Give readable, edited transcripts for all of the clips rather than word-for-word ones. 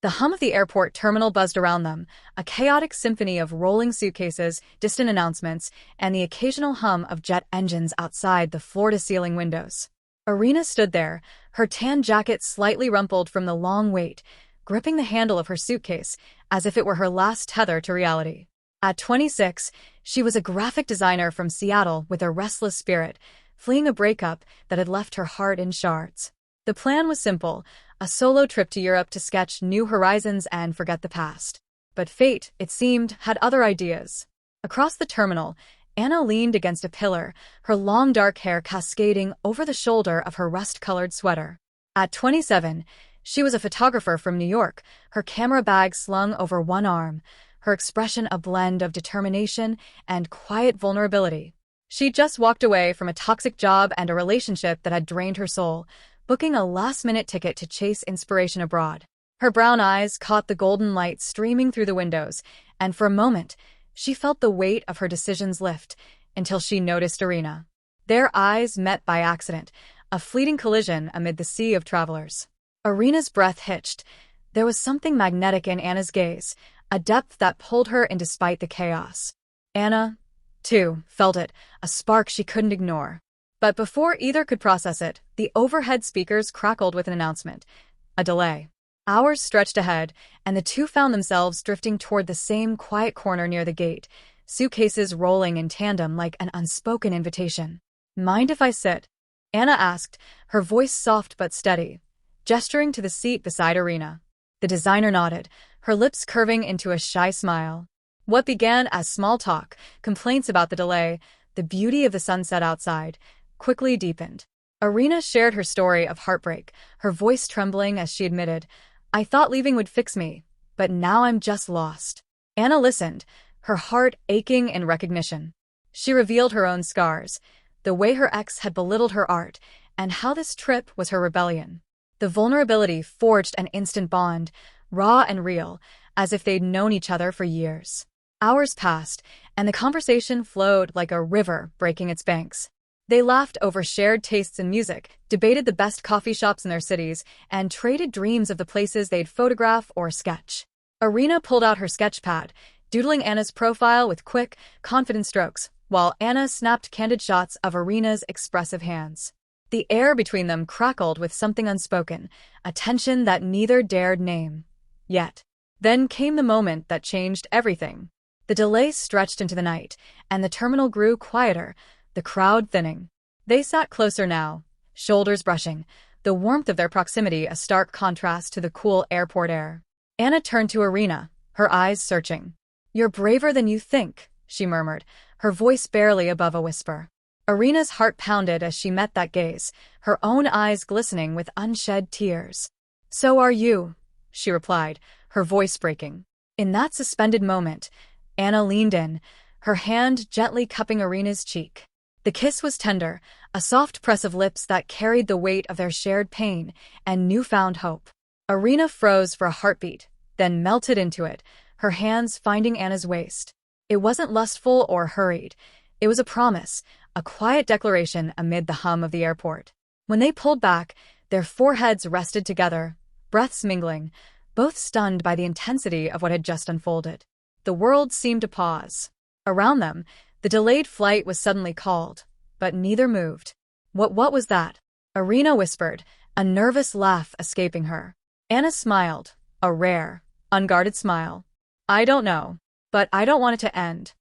The hum of the airport terminal buzzed around them, a chaotic symphony of rolling suitcases, distant announcements, and the occasional hum of jet engines outside the floor-to-ceiling windows. Arina stood there, her tan jacket slightly rumpled from the long wait, gripping the handle of her suitcase as if it were her last tether to reality. At 26, she was a graphic designer from Seattle with a restless spirit, fleeing a breakup that had left her heart in shards. The plan was simple, a solo trip to Europe to sketch new horizons and forget the past. But fate, it seemed, had other ideas. Across the terminal, Anna leaned against a pillar, her long dark hair cascading over the shoulder of her rust-colored sweater. At 27, she was a photographer from New York, her camera bag slung over one arm, her expression a blend of determination and quiet vulnerability. She'd just walked away from a toxic job and a relationship that had drained her soul, booking a last-minute ticket to chase inspiration abroad. Her brown eyes caught the golden light streaming through the windows, and for a moment, she felt the weight of her decisions lift, until she noticed Arina. Their eyes met by accident, a fleeting collision amid the sea of travelers. Arina's breath hitched. There was something magnetic in Anna's gaze, a depth that pulled her in despite the chaos. Anna, too, felt it, a spark she couldn't ignore. But before either could process it, the overhead speakers crackled with an announcement. A delay. Hours stretched ahead, and the two found themselves drifting toward the same quiet corner near the gate, suitcases rolling in tandem like an unspoken invitation. "Mind if I sit?" Anna asked, her voice soft but steady, gesturing to the seat beside Arina. The designer nodded, her lips curving into a shy smile. What began as small talk, complaints about the delay, the beauty of the sunset outside, quickly deepened. Arina shared her story of heartbreak, her voice trembling as she admitted, "I thought leaving would fix me, but now I'm just lost." Anna listened, her heart aching in recognition. She revealed her own scars, the way her ex had belittled her art, and how this trip was her rebellion. The vulnerability forged an instant bond, raw and real, as if they'd known each other for years. Hours passed, and the conversation flowed like a river breaking its banks. They laughed over shared tastes in music, debated the best coffee shops in their cities, and traded dreams of the places they'd photograph or sketch. Arina pulled out her sketch pad, doodling Anna's profile with quick, confident strokes, while Anna snapped candid shots of Arina's expressive hands. The air between them crackled with something unspoken, a tension that neither dared name. Yet. Then came the moment that changed everything. The delay stretched into the night, and the terminal grew quieter, the crowd thinning. They sat closer now, shoulders brushing, the warmth of their proximity a stark contrast to the cool airport air. Anna turned to Arina, her eyes searching. "You're braver than you think," she murmured, her voice barely above a whisper. Arina's heart pounded as she met that gaze, her own eyes glistening with unshed tears. "So are you," she replied, her voice breaking. In that suspended moment, Anna leaned in, her hand gently cupping Arina's cheek. The kiss was tender, a soft press of lips that carried the weight of their shared pain and newfound hope. Arina froze for a heartbeat, then melted into it, her hands finding Anna's waist. It wasn't lustful or hurried. It was a promise, a quiet declaration amid the hum of the airport. When they pulled back, their foreheads rested together, breaths mingling, both stunned by the intensity of what had just unfolded. The world seemed to pause. Around them, the delayed flight was suddenly called, but neither moved. What was that?" Arina whispered, a nervous laugh escaping her. Anna smiled, a rare, unguarded smile. "I don't know, but I don't want it to end."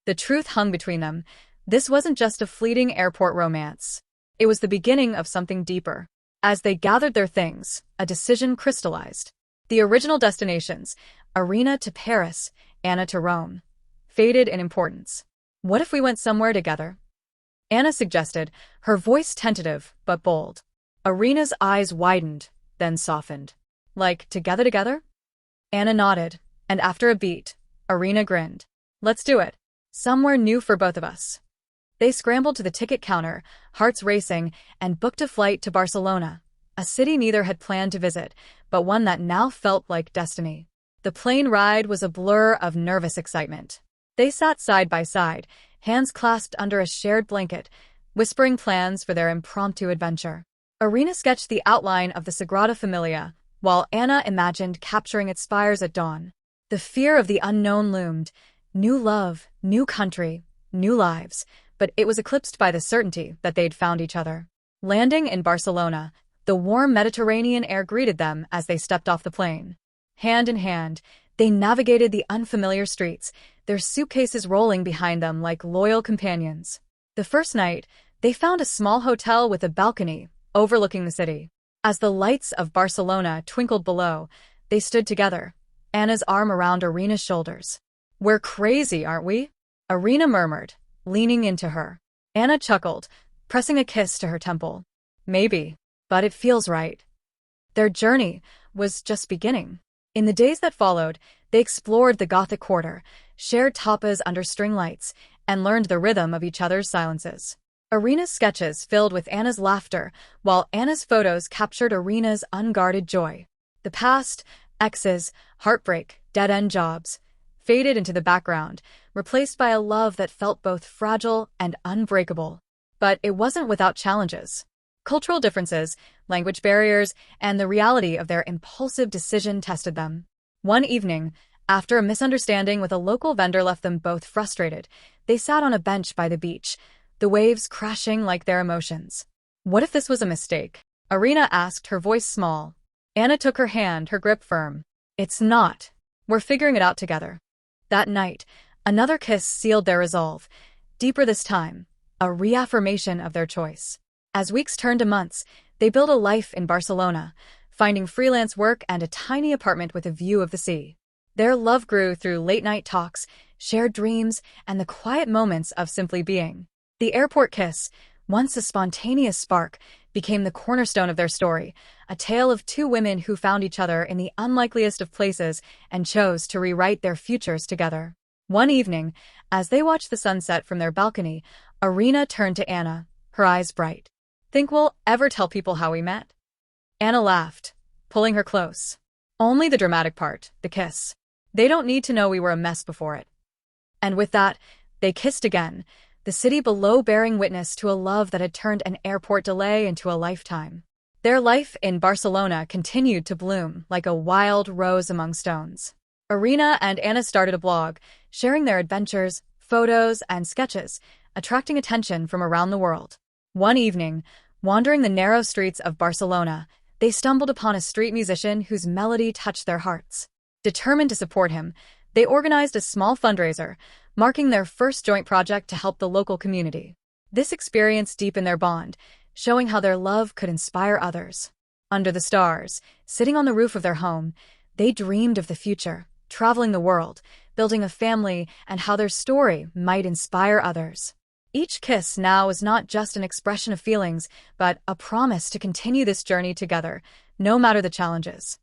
The truth hung between them. This wasn't just a fleeting airport romance. It was the beginning of something deeper. As they gathered their things, a decision crystallized. The original destinations, Arina to Paris, Anna to Rome, faded in importance. "What if we went somewhere together?" Anna suggested, her voice tentative but bold. Arina's eyes widened, then softened. "Like, together? Anna nodded, and after a beat, Arina grinned. "Let's do it. Somewhere new for both of us." They scrambled to the ticket counter, hearts racing, and booked a flight to Barcelona, a city neither had planned to visit, but one that now felt like destiny. The plane ride was a blur of nervous excitement. They sat side by side, hands clasped under a shared blanket, whispering plans for their impromptu adventure. Arina sketched the outline of the Sagrada Familia, while Anna imagined capturing its spires at dawn. The fear of the unknown loomed. New love, new country, new lives, but it was eclipsed by the certainty that they'd found each other. Landing in Barcelona, the warm Mediterranean air greeted them as they stepped off the plane. Hand in hand, they navigated the unfamiliar streets, their suitcases rolling behind them like loyal companions. The first night, they found a small hotel with a balcony overlooking the city. As the lights of Barcelona twinkled below, they stood together, Anna's arm around Arina's shoulders. "We're crazy, aren't we?" Arina murmured, leaning into her. Anna chuckled, pressing a kiss to her temple. "Maybe, but it feels right." Their journey was just beginning. In the days that followed, they explored the Gothic quarter, shared tapas under string lights, and learned the rhythm of each other's silences. Arina's sketches filled with Anna's laughter, while Anna's photos captured Arina's unguarded joy. The past, exes, heartbreak, dead-end jobs, faded into the background, replaced by a love that felt both fragile and unbreakable. But it wasn't without challenges. Cultural differences, language barriers, and the reality of their impulsive decision tested them. One evening, after a misunderstanding with a local vendor left them both frustrated, they sat on a bench by the beach, the waves crashing like their emotions. "What if this was a mistake?" Arina asked, her voice small. Anna took her hand, her grip firm. "It's not. We're figuring it out together." That night, another kiss sealed their resolve, deeper this time, a reaffirmation of their choice. As weeks turned to months, they built a life in Barcelona, finding freelance work and a tiny apartment with a view of the sea. Their love grew through late-night talks, shared dreams, and the quiet moments of simply being. The airport kiss, once a spontaneous spark, became the cornerstone of their story, a tale of two women who found each other in the unlikeliest of places and chose to rewrite their futures together. One evening, as they watched the sunset from their balcony, Arina turned to Anna, her eyes bright. "Think we'll ever tell people how we met?" Anna laughed, pulling her close. "Only the dramatic part, the kiss. They don't need to know we were a mess before it." And with that, they kissed again, the city below bearing witness to a love that had turned an airport delay into a lifetime. Their life in Barcelona continued to bloom like a wild rose among stones. Arina and Anna started a blog, sharing their adventures, photos, and sketches, attracting attention from around the world. One evening, wandering the narrow streets of Barcelona, they stumbled upon a street musician whose melody touched their hearts. Determined to support him, they organized a small fundraiser, marking their first joint project to help the local community. This experience deepened their bond, showing how their love could inspire others. Under the stars, sitting on the roof of their home, they dreamed of the future, traveling the world, building a family, and how their story might inspire others. Each kiss now was not just an expression of feelings, but a promise to continue this journey together, no matter the challenges.